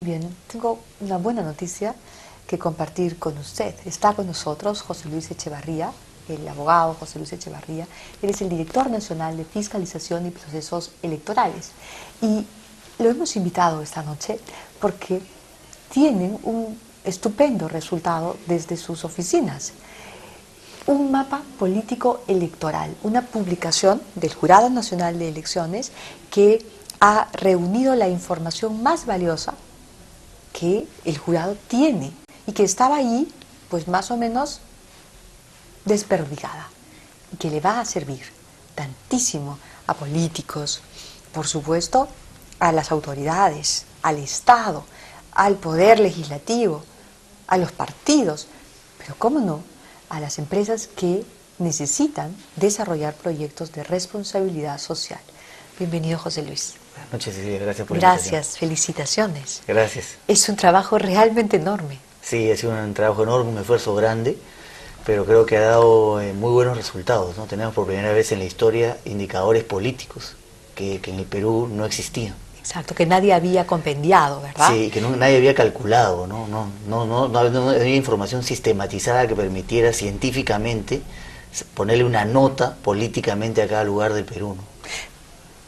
Bien, tengo una buena noticia que compartir con usted. Está con nosotros José Luis Echevarría, el abogado José Luis Echevarría. Él es el director nacional de Fiscalización y Procesos Electorales. Y lo hemos invitado esta noche porque tienen un estupendo resultado desde sus oficinas. Un mapa político electoral, una publicación del Jurado Nacional de Elecciones que ha reunido la información más valiosa que el jurado tiene y que estaba ahí, pues más o menos desperdigada, y que le va a servir tantísimo a políticos, por supuesto, a las autoridades, al Estado, al Poder Legislativo, a los partidos, pero cómo no, a las empresas que necesitan desarrollar proyectos de responsabilidad social. Bienvenido, José Luis. Buenas noches, Cecilia. Gracias por la invitación. Gracias, felicitaciones. Gracias. Es un trabajo realmente enorme. Sí, ha sido un trabajo enorme, un esfuerzo grande, pero creo que ha dado muy buenos resultados, ¿no? Tenemos por primera vez en la historia indicadores políticos que en el Perú no existían. Exacto, que nadie había compendiado, ¿verdad? Sí, que nadie había calculado, no había información sistematizada que permitiera científicamente ponerle una nota políticamente a cada lugar del Perú, ¿no?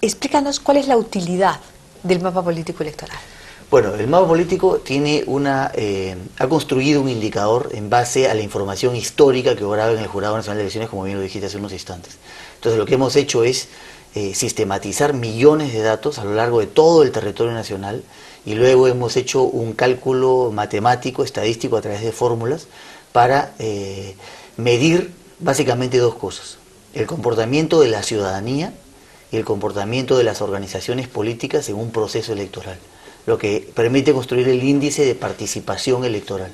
Explícanos cuál es la utilidad del mapa político electoral. Bueno, el mapa político tiene ha construido un indicador en base a la información histórica que obraba en el Jurado Nacional de Elecciones, como bien lo dijiste hace unos instantes. Entonces lo que hemos hecho es sistematizar millones de datos a lo largo de todo el territorio nacional y luego hemos hecho un cálculo matemático, estadístico a través de fórmulas para medir básicamente dos cosas: el comportamiento de la ciudadanía y el comportamiento de las organizaciones políticas en un proceso electoral, lo que permite construir el índice de participación electoral.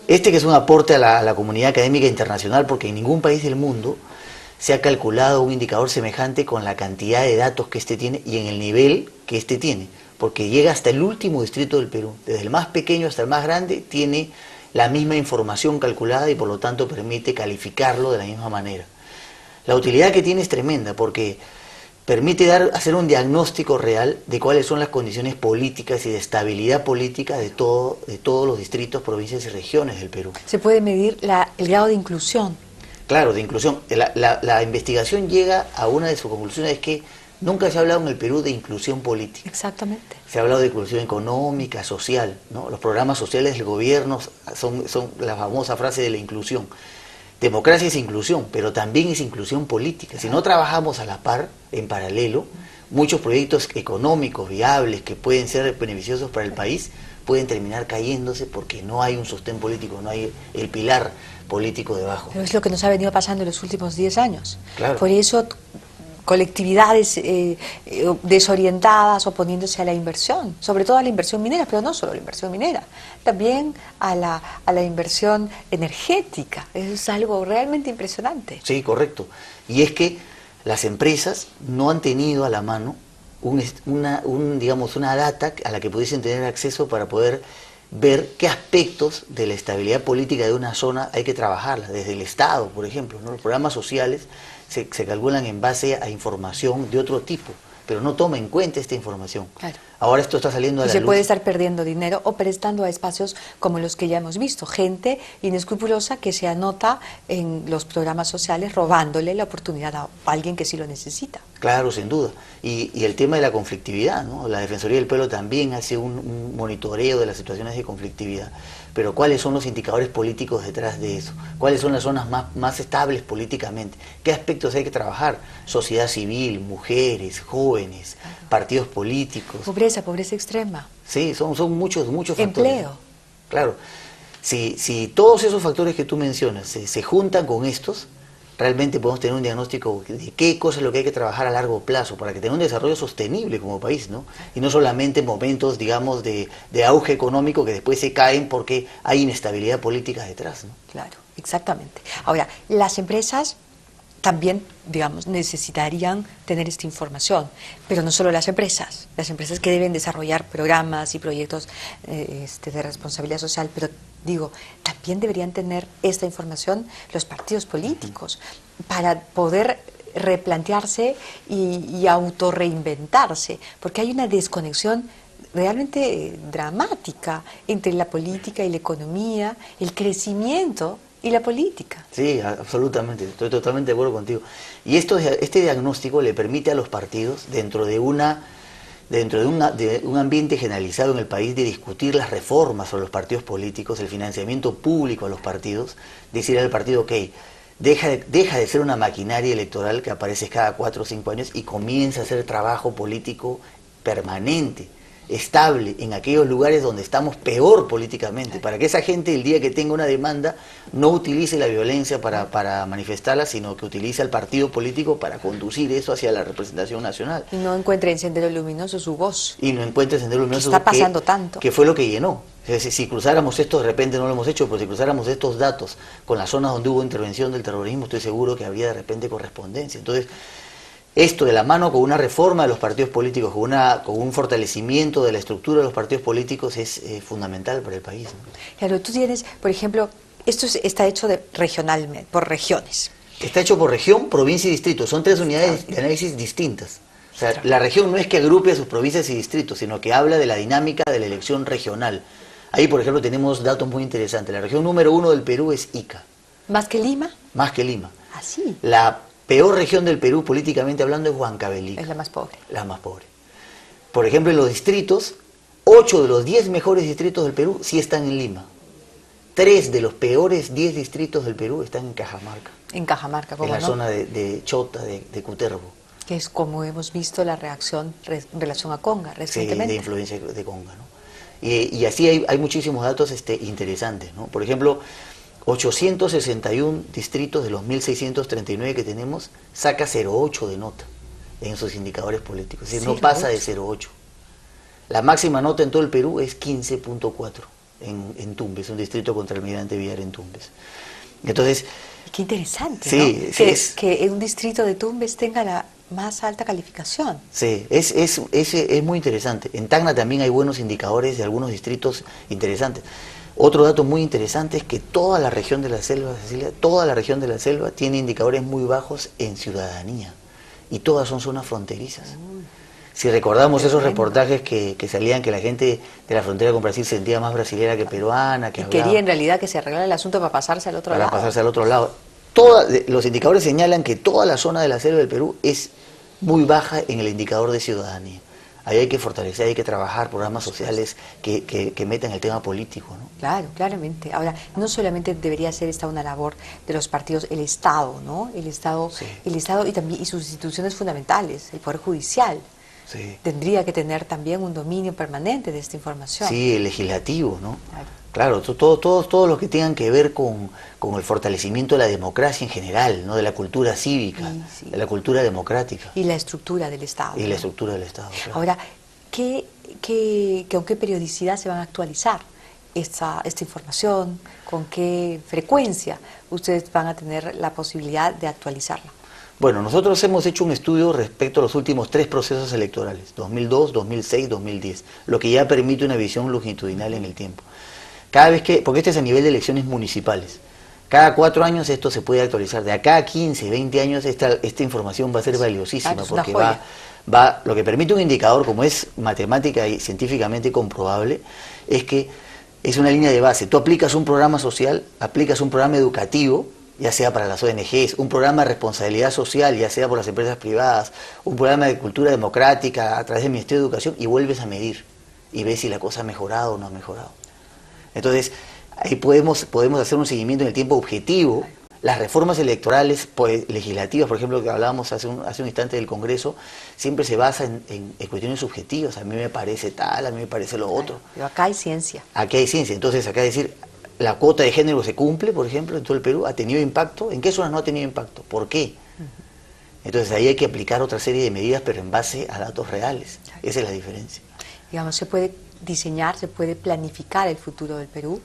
Que es un aporte a la comunidad académica internacional, porque en ningún país del mundo se ha calculado un indicador semejante con la cantidad de datos que tiene y en el nivel que tiene, porque llega hasta el último distrito del Perú, desde el más pequeño hasta el más grande, tiene la misma información calculada y por lo tanto permite calificarlo de la misma manera. La utilidad que tiene es tremenda, porque permite hacer un diagnóstico real de cuáles son las condiciones políticas y de estabilidad política de todos los distritos, provincias y regiones del Perú. Se puede medir el grado de inclusión. Claro, de inclusión. La investigación llega a una de sus conclusiones, es que nunca se ha hablado en el Perú de inclusión política. Exactamente. Se ha hablado de inclusión económica, social, ¿no? Los programas sociales del gobierno son la famosa frase de la inclusión. Democracia es inclusión, pero también es inclusión política. Si no trabajamos a la par, en paralelo, muchos proyectos económicos viables que pueden ser beneficiosos para el país pueden terminar cayéndose porque no hay un sostén político, no hay el pilar político debajo. Pero es lo que nos ha venido pasando en los últimos 10 años. Claro. Por eso colectividades desorientadas oponiéndose a la inversión, sobre todo a la inversión minera, pero no solo a la inversión minera, también a la inversión energética. Eso es algo realmente impresionante. Sí, correcto. Y es que las empresas no han tenido a la mano una data a la que pudiesen tener acceso para poder ver qué aspectos de la estabilidad política de una zona hay que trabajarla, desde el Estado, por ejemplo, ¿no? Los programas sociales se calculan en base a información de otro tipo, pero no toma en cuenta esta información. Claro. Ahora esto está saliendo a la luz. Se puede estar perdiendo dinero o prestando a espacios como los que ya hemos visto, gente inescrupulosa que se anota en los programas sociales robándole la oportunidad a alguien que sí lo necesita. Claro, sin duda. Y el tema de la conflictividad, ¿no? La Defensoría del Pueblo también hace un monitoreo de las situaciones de conflictividad. Pero ¿cuáles son los indicadores políticos detrás de eso? ¿Cuáles son las zonas más estables políticamente? ¿Qué aspectos hay que trabajar? Sociedad civil, mujeres, jóvenes, partidos políticos. Pobreza extrema. Sí, son muchos factores. Empleo. Claro. Si todos esos factores que tú mencionas se juntan con estos, realmente podemos tener un diagnóstico de qué cosa es lo que hay que trabajar a largo plazo para que tenga un desarrollo sostenible como país, ¿no? Y no solamente momentos, digamos, de auge económico que después se caen porque hay inestabilidad política detrás, ¿no? Claro, exactamente. Ahora, las empresas también, digamos, necesitarían tener esta información, pero no solo las empresas que deben desarrollar programas y proyectos de responsabilidad social, pero digo, también deberían tener esta información los partidos políticos para poder replantearse y autorreinventarse, porque hay una desconexión realmente dramática entre la política y la economía, el crecimiento y la política. Sí, absolutamente, estoy totalmente de acuerdo contigo. Y este diagnóstico le permite a los partidos, dentro de un ambiente generalizado en el país, de discutir las reformas sobre los partidos políticos, el financiamiento público a los partidos, decir al partido, ok, deja de ser una maquinaria electoral que aparece cada 4 o 5 años y comienza a hacer trabajo político permanente, estable, en aquellos lugares donde estamos peor políticamente, para que esa gente, el día que tenga una demanda, no utilice la violencia para manifestarla, sino que utilice al partido político para conducir eso hacia la representación nacional. Y no encuentre en Sendero Luminoso su voz. Y no encuentre Sendero Luminoso, está pasando tanto. Que fue lo que llenó. Es decir, si cruzáramos esto, de repente no lo hemos hecho, pero si cruzáramos estos datos con las zonas donde hubo intervención del terrorismo, estoy seguro que habría de repente correspondencia. Entonces, esto de la mano con una reforma de los partidos políticos, con un fortalecimiento de la estructura de los partidos políticos es fundamental para el país, ¿no? Claro, tú tienes, por ejemplo, esto está hecho regionalmente, por regiones. Está hecho por región, provincia y distrito. Son 3 unidades de análisis distintas. O sea, la región no es que agrupe a sus provincias y distritos, sino que habla de la dinámica de la elección regional. Ahí, por ejemplo, tenemos datos muy interesantes. La región número 1 del Perú es Ica. ¿Más que Lima? Más que Lima. ¿Ah, sí? La peor región del Perú, políticamente hablando, es Huancavelica. Es la más pobre. La más pobre. Por ejemplo, en los distritos, 8 de los 10 mejores distritos del Perú sí están en Lima. 3 de los peores 10 distritos del Perú están en Cajamarca. En Cajamarca, ¿cómo no? En la zona de Chota, de Cutervo. Que es como hemos visto la reacción en relación a Conga recientemente. Sí, de influencia de Conga, ¿no? Y así hay muchísimos datos interesantes, ¿no? Por ejemplo, 861 distritos de los 1639 que tenemos saca 0,8 de nota en sus indicadores políticos. Es decir, no pasa de 0,8. La máxima nota en todo el Perú es 15,4 en Tumbes, un distrito contra el Almirante Villar en Tumbes. Entonces, qué interesante, sí, ¿no? Sí, que un distrito de Tumbes tenga la más alta calificación. Sí, es muy interesante. En Tacna también hay buenos indicadores de algunos distritos interesantes. Otro dato muy interesante es que toda la región de la selva, Cecilia, toda la región de la selva tiene indicadores muy bajos en ciudadanía y todas son zonas fronterizas. Si recordamos esos reportajes que salían, que la gente de la frontera con Brasil se sentía más brasilera que peruana, que quería en realidad que se arreglara el asunto para pasarse al otro lado. Para pasarse al otro lado. Los indicadores señalan que toda la zona de la selva del Perú es muy baja en el indicador de ciudadanía. Ahí hay que fortalecer, hay que trabajar programas sociales que metan el tema político, ¿no? Claro, claramente. Ahora, no solamente debería ser esta una labor de los partidos, el Estado, ¿no? El Estado y también sus instituciones fundamentales, el Poder Judicial. Sí. Tendría que tener también un dominio permanente de esta información. Sí, el legislativo, ¿no? Claro, todo lo que tengan que ver con el fortalecimiento de la democracia en general, ¿no? De la cultura cívica, de la cultura democrática. Y la estructura del Estado. Y la estructura del Estado, claro. Ahora, ¿con qué periodicidad se van a actualizar esta información? ¿Con qué frecuencia ustedes van a tener la posibilidad de actualizarla? Bueno, nosotros hemos hecho un estudio respecto a los últimos 3 procesos electorales, 2002, 2006, 2010, lo que ya permite una visión longitudinal en el tiempo. Cada vez porque este es a nivel de elecciones municipales, cada 4 años esto se puede actualizar, de acá a 15, 20 años esta información va a ser valiosísima, porque lo que permite un indicador, como es matemática y científicamente comprobable, es que es una línea de base. Tú aplicas un programa social, aplicas un programa educativo, ya sea para las ONGs, un programa de responsabilidad social, ya sea por las empresas privadas, un programa de cultura democrática a través del Ministerio de Educación, y vuelves a medir y ves si la cosa ha mejorado o no ha mejorado. Entonces, ahí podemos hacer un seguimiento en el tiempo objetivo. Las reformas electorales legislativas, por ejemplo, que hablábamos hace un instante del Congreso, siempre se basa en cuestiones subjetivas. A mí me parece tal, a mí me parece lo otro. Pero acá hay ciencia. Aquí hay ciencia. Entonces, acá decir, la cuota de género se cumple, por ejemplo, en todo el Perú, ¿ha tenido impacto? ¿En qué zonas no ha tenido impacto? ¿Por qué? Entonces, ahí hay que aplicar otra serie de medidas, pero en base a datos reales. Esa es la diferencia. Digamos, se puede diseñar, se puede planificar el futuro del Perú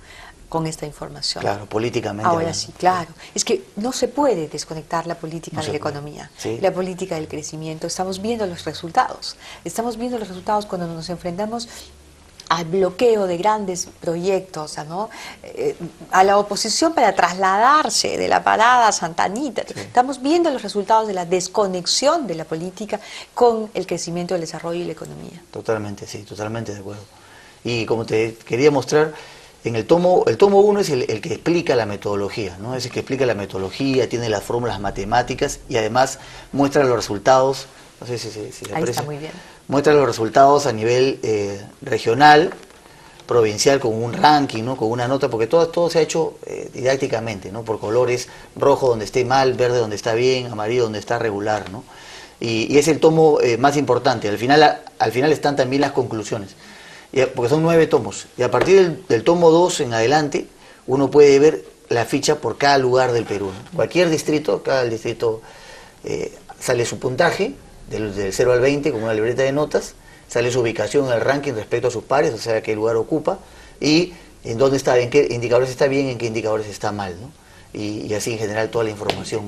con esta información. Claro, políticamente. Ahora sí, claro. Es que no se puede desconectar la política de la economía, la política del crecimiento. Estamos viendo los resultados. Estamos viendo los resultados cuando nos enfrentamos al bloqueo de grandes proyectos, ¿no? A la oposición para trasladarse de la parada a Santa Anita. Sí. Estamos viendo los resultados de la desconexión de la política con el crecimiento, el desarrollo y la economía. Totalmente, sí, totalmente de acuerdo. Y como te quería mostrar, en el tomo 1 es el que explica la metodología, ¿no? Es el que explica la metodología, tiene las fórmulas matemáticas y además muestra los resultados, no sé si Ahí aprecia, está muy bien. Muestra los resultados a nivel regional, provincial, con un ranking, ¿no? Con una nota, porque todo se ha hecho didácticamente, ¿no? Por colores: rojo donde esté mal, verde donde está bien, amarillo donde está regular, ¿no? Y es el tomo más importante. Al final están también las conclusiones, porque son 9 tomos, y a partir del tomo 2 en adelante uno puede ver la ficha por cada lugar del Perú, ¿no? Cualquier distrito, cada distrito sale su puntaje del 0 al 20 con una libreta de notas, sale su ubicación en el ranking respecto a sus pares, o sea, qué lugar ocupa y en dónde está, en qué indicadores está bien, en qué indicadores está mal, ¿no? Y así en general toda la información.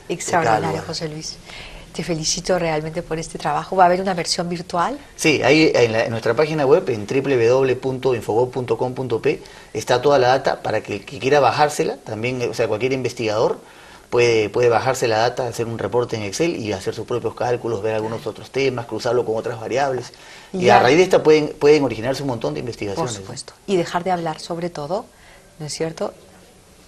Extraordinario, José Luis. Te felicito realmente por este trabajo. ¿Va a haber una versión virtual? Sí, ahí en nuestra página web, en www.infogov.com.p, está toda la data para que el que quiera bajársela, también, o sea, cualquier investigador puede bajarse la data, hacer un reporte en Excel y hacer sus propios cálculos, ver algunos otros temas, cruzarlo con otras variables. Y a raíz de esta pueden originarse un montón de investigaciones. Por supuesto. ¿No? Y dejar de hablar sobre todo, ¿no es cierto?,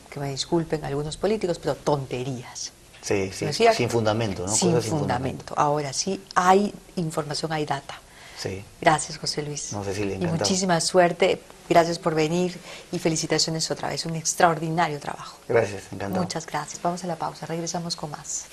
que me disculpen algunos políticos, pero tonterías. Sí, sí, sin fundamento, ¿no? Sin fundamento. Ahora sí hay información, hay data. Sí. Gracias, José Luis. No sé si le encantaba. Y muchísima suerte. Gracias por venir y felicitaciones otra vez. Un extraordinario trabajo. Gracias, encantado. Muchas gracias. Vamos a la pausa. Regresamos con más.